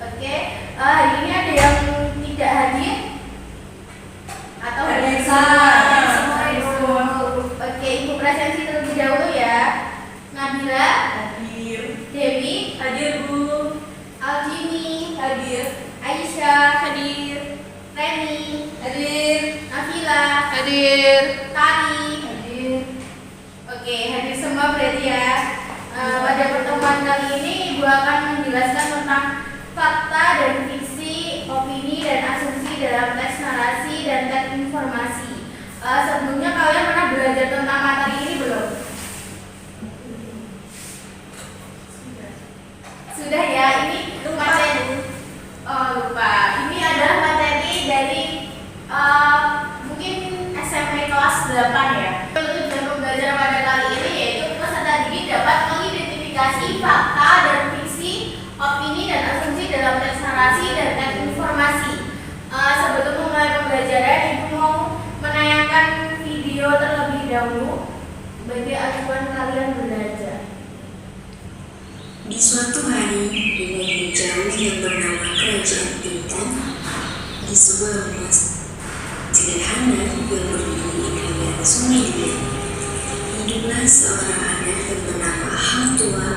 Oke, hari ini ada yang tidak hadir atau hadir semua? Oke, Ibu presensi terlebih dahulu ya. Nabila Hadir. Dewi Hadir, Bu. Aljini Hadir. Aisyah Hadir. Reni Hadir. Nabila Hadir. Tari Hadir. Oke, hadir semua berarti ya. Pada pertemuan kali ini Ibu akan menjelaskan tentang fakta dan fiksi, opini dan asumsi dalam teks narasi dan teks informasi. Sebelumnya kalian pernah belajar tentang materi ini belum? Sudah ya, ini materi. Oh lupa. Ini adalah materi dari mungkin SMP kelas 8 ya. Tujuan pembelajaran pada kali ini yaitu peserta didik dapat mengidentifikasi fakta dan fiksi, opini dan asumsi dalam teks narasi dan teks informasi. Sebelum memulai pembelajaran, Ibu mau menayangkan video terlebih dahulu bagi acuan kalian belajar. Di suatu hari, di negeri jauh yang bernama Kerajaan Intan, di sebuah rumah sederhana yang berdiri di pinggir sungai Dua, hiduplah seorang anak yang bernama Hang Tua,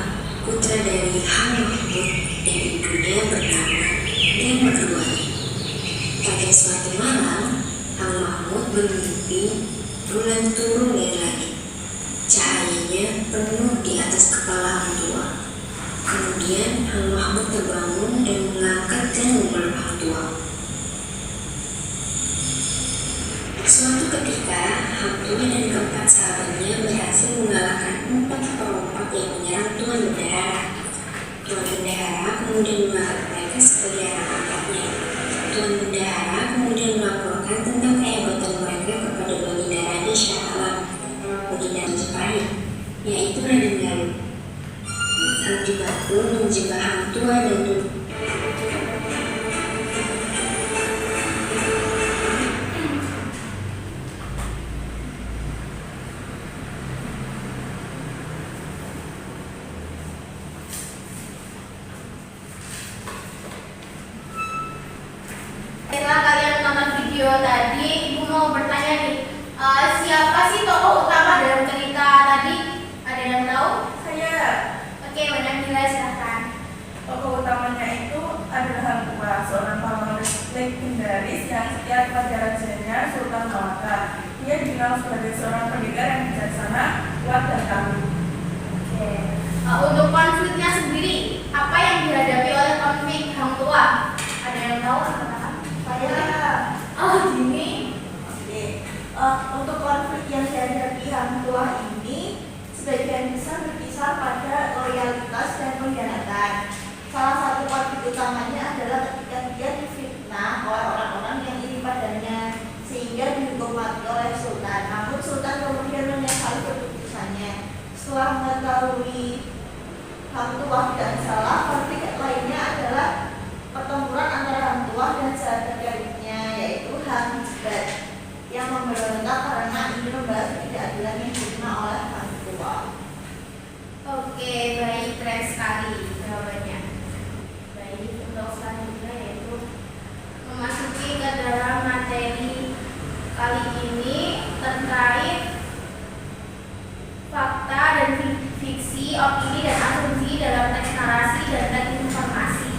putra dari Hang Mahmud dan ibunya bernama Den Merluani. Pada suatu malam, Hang Mahmud bermimpi bulan turun dari langit. Cahayanya penuh di atas kepala Hang Tua. Kemudian Hang Mahmud terbangun dan mengangkat dan memeluk Hang Tua. Suatu ketika, Hang Tua dan keempat sahabatnya berhasil mengalahkan 4 perompak yang menyerang Tuan Bendahara. Tuan Bendahara kemudian menganggap mereka sebagai anak angkatnya. Tuan Bendahara kemudian melaporkan tentang kehebatan mereka kepada Baginda Raden Shah Alam, Baginda Majapahit, yaitu Raden Galuh. Hang Jebat pun menjebak Hang Tua dan Tuan. Setelah kalian menonton video tadi, Ibu mau bertanya nih, siapa sih tokoh utama dalam cerita tadi? Ada yang tahu? Saya. Oke, Nabila silahkan. Tokoh utamanya itu adalah Hang Tua, seorang pahlawan legendaris yang setia kepada rajanya Sultan Malaka. Ia dikenal sebagai seorang pendekar yang bijaksana, kuat dan tangguh. Oke. Untuk konfliknya sendiri, apa yang dihadapi oleh konflik Hang Tua? Ada yang tahu? Saya. Oh, gini. Oke. Untuk konflik yang dihadapi Hang Tua ini sebagian besar berkisar pada loyalitas dan pengkhianatan. Salah satu konflik utamanya adalah ketika dia difitnah oleh orang-orang yang iri padanya sehingga dihukum mati oleh Sultan. Namun Sultan kemudian menyesali keputusannya. Setelah mengetahui Hang Tua tidak bersalah, konflik lainnya adalah pertempuran antara Hang Tua dan sahabat karibnya yaitu Hang Jebat yang memberontak karena ingin membalas ketidakadilan yang ditimpa oleh Hang Tua. Oke, baik, keren sekali jawabannya. Baik, untuk selanjutnya yaitu memasuki ke dalam materi kali ini terkait fakta dan fiksi, opini dan asumsi dalam teks narasi dan teks informasi.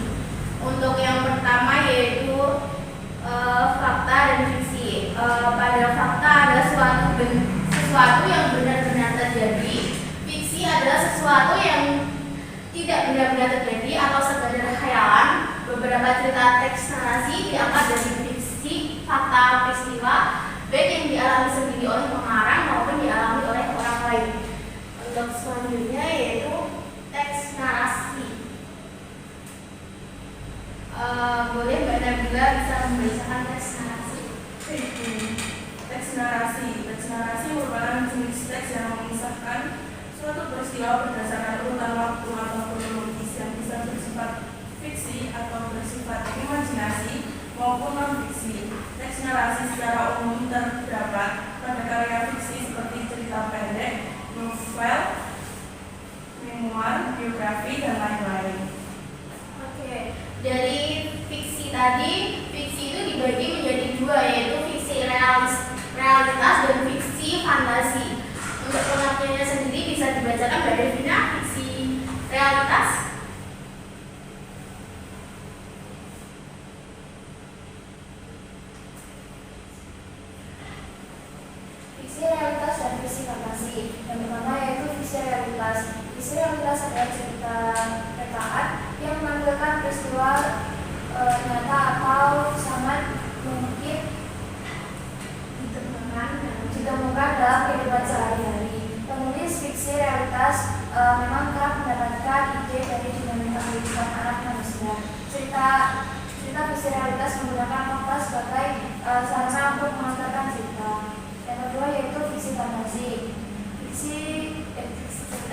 Untuk yang pertama yaitu fakta dan fiksi. Pada fakta ada sesuatu yang benar-benar terjadi. Fiksi adalah sesuatu yang tidak benar-benar terjadi atau sekadar khayalan. Beberapa cerita teks narasi diangkat dari fiksi, fakta, peristiwa, baik yang dialami sendiri oleh pengarang maupun dialami oleh orang lain. Untuk selanjutnya yaitu teks narasi. Boleh Mbak Nabila bisa membacakan teks narasi? Teks narasi merupakan jenis teks yang mengisahkan suatu peristiwa berdasarkan urutan waktu atau kronologis yang bisa bersifat fiksi atau bersifat imajinasi maupun non-fiksi. Teks narasi secara umum terdapat pada karya fiksi seperti cerita pendek, novel, memoir, biografi, dan lain-lain. Oke. Dari fiksi tadi, fiksi itu dibagi menjadi dua, yaitu fiksi realitas dan fiksi fantasi. Untuk pengertiannya sendiri bisa dibacakan Mbak Devina. Fiksi realitas. Fiksi realitas dan fiksi fantasi. Yang pertama yaitu fiksi realitas. Fiksi realitas adalah cerita rekaan yang menampilkan peristiwa nyata atau sangat mungkin ditemukan dalam kehidupan sehari-hari. Penulis fiksi realitas memang kerap mendapatkan ide dari dinamika kehidupan anak manusia. Cerita fiksi realitas menggunakan fakta sebagai sarana untuk mengantarkan cerita. Yang kedua yaitu fiksi fantasi.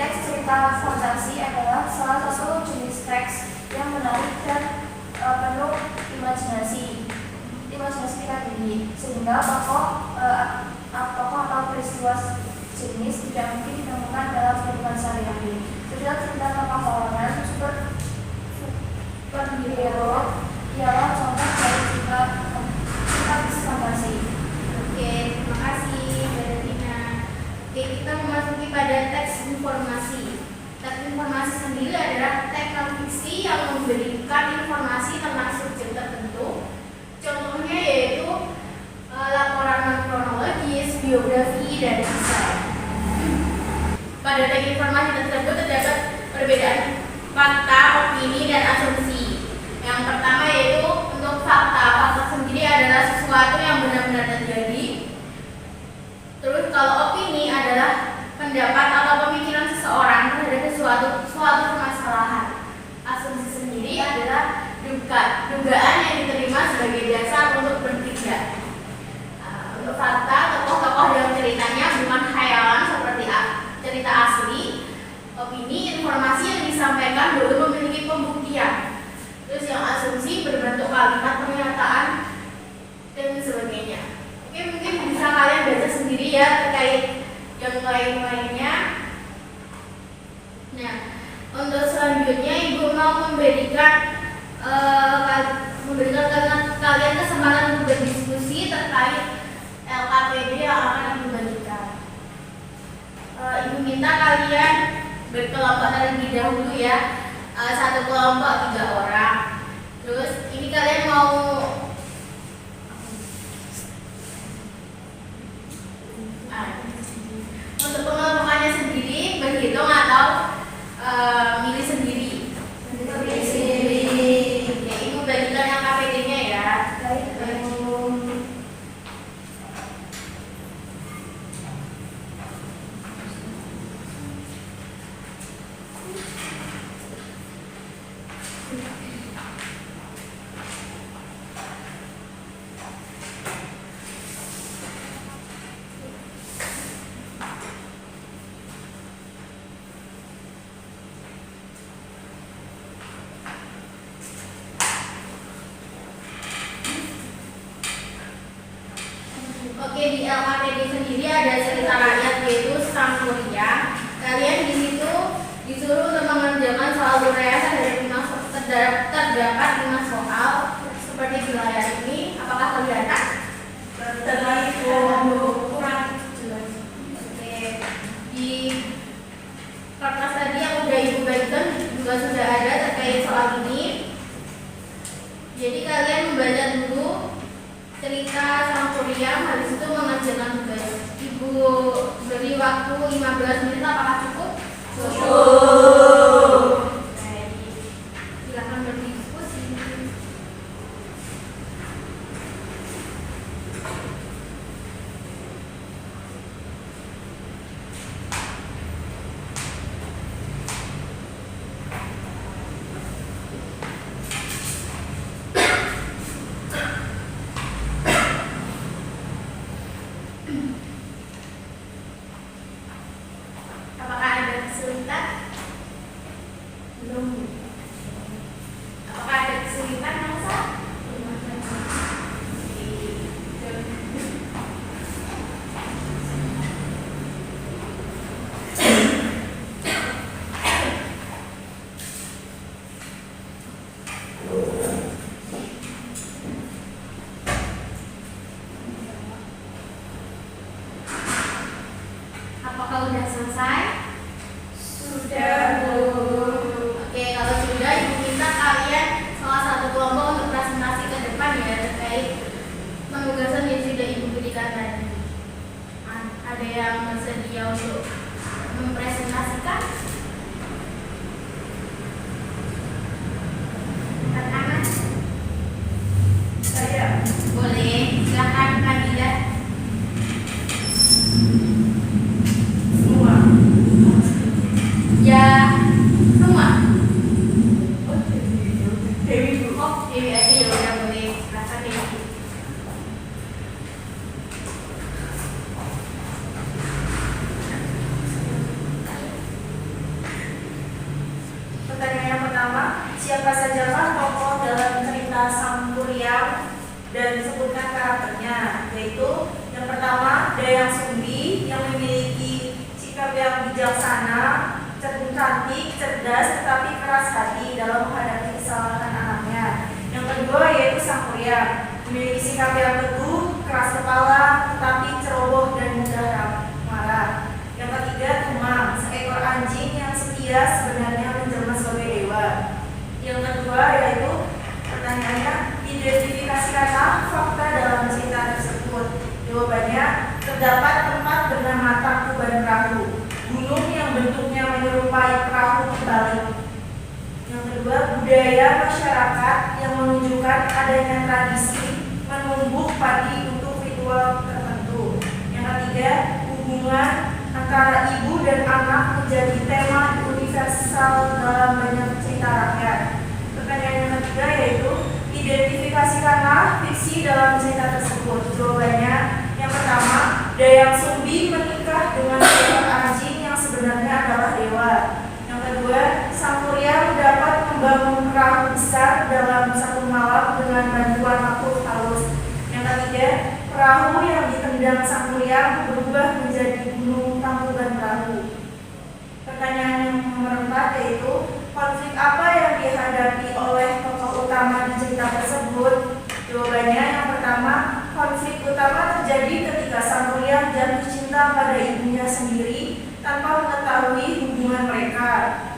Teks cerita fantasi adalah salah satu jenis teks yang menarik dan penuh imajinasi diri, sehingga tokoh atau peristiwa jenis tidak mungkin ditemukan dalam kehidupan sehari-hari. Cerita tentang pahlawan superhero ialah contoh dari cerita fiksi fantasi. Oke, terima kasih Mbak Devina. Oke, kita memasuki pada teks informasi. Teks informasi sendiri adalah teks fiksi yang memberikan informasi tentang subjek tertentu. Contohnya yaitu laporan non-kronologis, biografi, dan kisah. Pada teks informasi tersebut terdapat perbedaan fakta, opini, dan asumsi. Yang pertama yaitu untuk fakta. Fakta sendiri adalah sesuatu yang benar-benar terjadi. Terus kalau opini adalah pendapat atau pemikiran seseorang terhadap suatu permasalahan. Asumsi sendiri adalah dugaan yang diterima sebagai dasar untuk bertindak. Untuk fakta, tokoh-tokoh dalam ceritanya bukan khayalan seperti cerita asli. Opini, informasi yang disampaikan belum memiliki pembuktian. Terus yang asumsi berbentuk kalimat pernyataan dan sebagainya. Oke, mungkin bisa kalian baca sendiri ya terkait yang lain-lainnya. Nah, untuk selanjutnya Ibu mau memberikan kalian kesempatan untuk berdiskusi terkait LKPD yang akan Ibu bagikan. Ibu minta kalian berkelompok terlebih dahulu ya, satu kelompok 3 orang. Terus ini kalian mau untuk pengelompokannya sendiri berhitung atau milih sendiri? Milih sendiri. Oke, Ibu bagikan yang KPD-nya ya. Baik. Oke, di LKPD sendiri ada cerita rakyat yaitu Sang Kuria. Kalian di situ disuruh untuk mengerjakan soal rekayasa dari terdapat 5 soal seperti di layar ini. Apakah kelihatan? kurang jelas. Oke, di kertas tadi yang udah Ibu bagikan juga sudah ada terkait soal ini. Jadi kalian membaca dulu cerita Sang Kuryang, habis itu mengerjakan tugas. Ibu beri waktu 15 menit, apakah cukup? Cukup. Baik. Silakan berdiskusi. Apakah ada kesulitan? Belum. Apakah ada kesulitan, Elsa? yang bersedia untuk mempresentasikan? Tantangan? Saya. Boleh, silakan kandidat. Semua. Ya, semua. Dewi dulu. Oh, Dewi aja ya udah boleh. Silakan Dewi. Pertanyaan yang pertama, siapa sajakah tokoh dalam cerita Sang Kuryang dan sebutkan karakternya? Yaitu yang pertama Dayang Sumbi yang memiliki sikap yang bijaksana, cantik, cerdas, tetapi keras hati dalam menghadapi kesalahan anaknya. Yang kedua yaitu Sang Kuryang, memiliki sikap yang teguh, keras kepala, tetapi ceroboh dan mudah marah. Yang ketiga Tumang, seekor anjing yang setia sebenarnya menjelma sebagai dewa. Yang kedua yaitu pertanyaannya, identifikasikanlah fakta dalam cerita tersebut. Jawabannya, terdapat tempat bernama Tangkuban Perahu, gunung yang bentuknya menyerupai perahu terbalik. Yang kedua, budaya masyarakat yang menunjukkan adanya tradisi menumbuk padi untuk ritual tertentu. Yang ketiga, hubungan antara ibu dan anak menjadi tema universal dalam banyak cerita rakyat. Pertanyaan yang ketiga yaitu, identifikasikanlah fiksi dalam cerita tersebut. Jawabannya, yang pertama, Dayang Sumbi menikah dengan seekor anjing yang sebenarnya adalah dewa. Yang kedua, Sang Kuryang dapat membangun perahu besar dalam satu malam dengan bantuan makhluk halus. Yang ketiga, perahu yang ditendang Sang Kuryang berubah menjadi gunung Tangkuban Perahu. Pertanyaan yang nomor 4 yaitu, konflik apa yang dihadapi oleh tokoh utama di cerita tersebut? Jawabannya, yang pertama, konflik utama terjadi ketika Sang Kuryang jatuh cinta pada ibunya sendiri tanpa mengetahui hubungan mereka.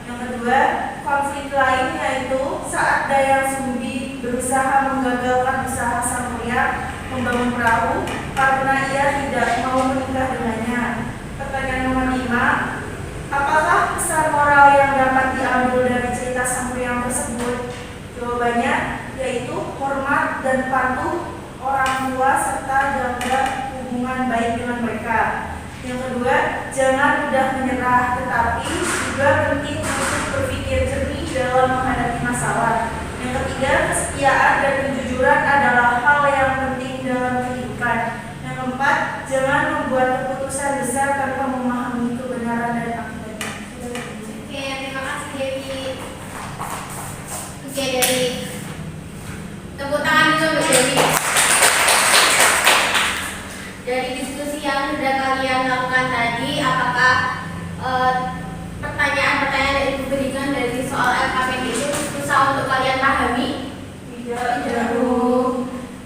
Yang kedua, konflik lain yaitu saat Dayang Sumbi berusaha menggagalkan usaha Sang Kuryang membangun perahu karena ia tidak mau menikah dengannya. Pertanyaan nomor 5, apakah pesan moral yang dapat diambil dari cerita Sang Kuryang tersebut? Jawabannya yaitu hormat dan patuh orang tua serta jaga hubungan baik dengan mereka. Yang kedua, jangan mudah menyerah, tetapi juga penting untuk berpikir jernih dalam menghadapi masalah. Yang ketiga, kesetiaan dan kejujuran adalah hal yang penting dalam kehidupan. Yang keempat, jangan membuat keputusan besar tanpa memahami kebenaran dan akibatnya. Oke, terima kasih Dewi. Oke Dewi, tepuk tangan dulu untuk Dewi. Dari diskusi yang sudah kalian lakukan tadi, apakah pertanyaan-pertanyaan yang diberikan dari soal LKPD itu susah untuk kalian pahami? Tidak.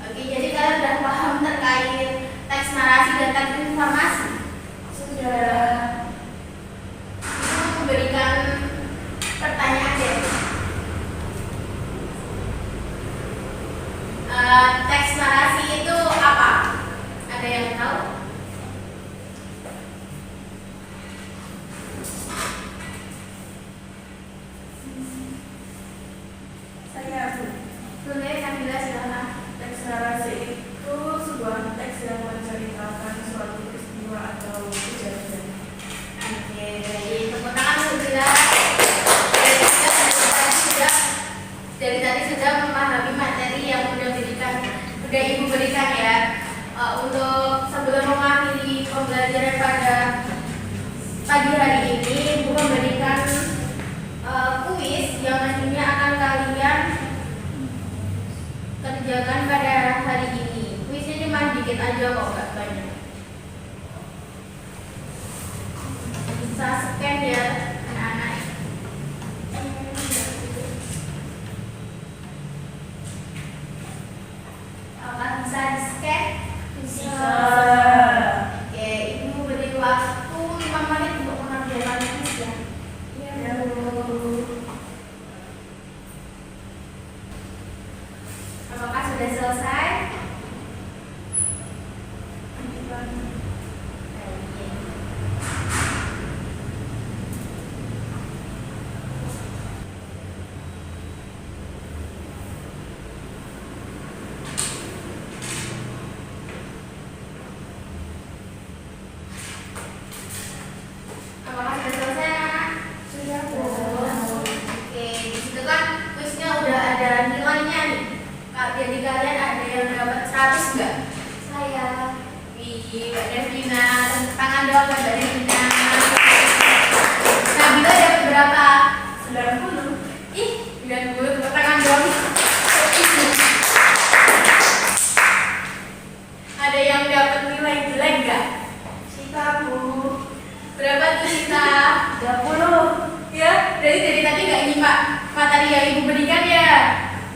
Oke, jadi kalian sudah paham terkait teks narasi dan teks informasi? Sudah. Itu memberikan pertanyaan deh. Teks narasi itu apa? Ada yang tahu? Saya Boleh, Kamila silakan. teks narasi itu sebuah teks yang menceritakan suatu peristiwa atau kejadian. Oke, jadi tepuk tangan untuk Bila. Dari tadi sudah memahami materi yang sudah Ibu berikan ya. Untuk sebelum mengakhiri pembelajaran pada pagi hari ini, Ibu memberikan kuis yang nantinya akan kalian kerjakan pada hari ini. Kuisnya cuma dikit aja kok, nggak banyak. Bisa scan ya anak-anak. Apakah bisa di scan? Bisa. Oke, Ibu beri waktu 5 menit untuk mengerjakan kuis ya. Ya, Bu. Apakah sudah selesai? yang dapat 100 enggak? Saya. Wih, Mbak Devina, tepuk tangan dong Mbak Devina. Nabila dapat berapa? 90. Ih, 90, tepuk tangan dong. Ada yang dapat nilai jelek enggak? Cita Bu. Berapa tuh Sita? 30. Ya, dari tadi nggak nyimak materi yang Ibu berikan ya?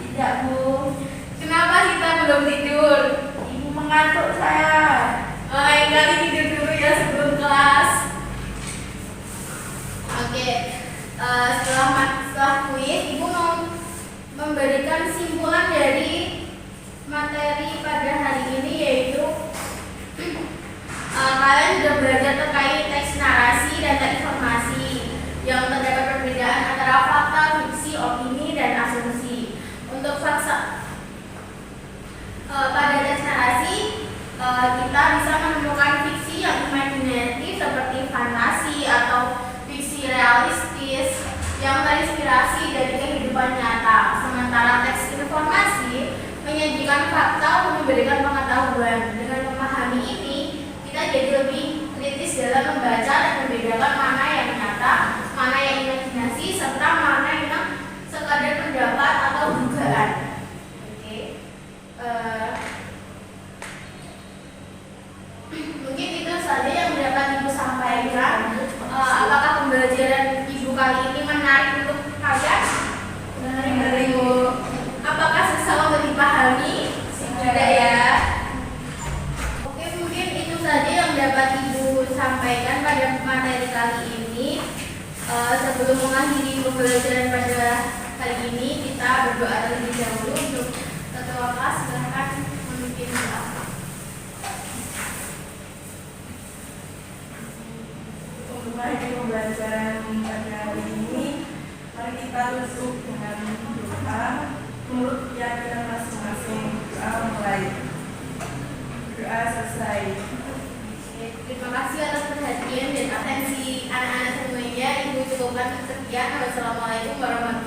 Tidak Bu. Kenapa Sita belum tidur? Ibu mengantuk saya. Lain kali tidur dulu ya sebelum kelas. Oke, setelah kuis, Ibu mau memberikan simpulan dari materi pada hari ini, yaitu kalian sudah belajar terkait teks narasi dan teks informasi yang terdapat perbedaan antara fakta, fiksi, opini, dan asumsi. Untuk pada teks narasi, kita bisa menemukan fiksi yang imajinatif seperti fantasi atau fiksi realistis yang terinspirasi dari kehidupan nyata. Sementara teks informasi menyajikan fakta untuk memberikan pengetahuan. Dengan memahami ini, kita jadi lebih kritis dalam membaca dan membedakan mana yang nyata, mana yang imajinasi, serta mana yang sekadar pendapat atau dugaan. Oke. Mungkin itu saja yang dapat Ibu sampaikan. Apakah pembelajaran Ibu kali ini menarik untuk kalian? Menarik, Ibu. Apakah susah untuk dipahami? Tidak ya. Oke, mungkin itu saja yang dapat Ibu sampaikan pada materi kali ini. Sebelum mengakhiri pembelajaran pada kali ini, kita berdoa terlebih dahulu untuk ketua kelas. Silahkan memimpin doa. Untuk mengakhiri pembelajaran pada hari ini, mari kita tutup dengan doa menurut keyakinan masing-masing. Doa mulai. Doa selesai. Terima kasih atas perhatian dan atensi anak-anak semuanya. Ibu cukupkan sekian. Wassalamualaikum warahmatullahi wabarakatuh.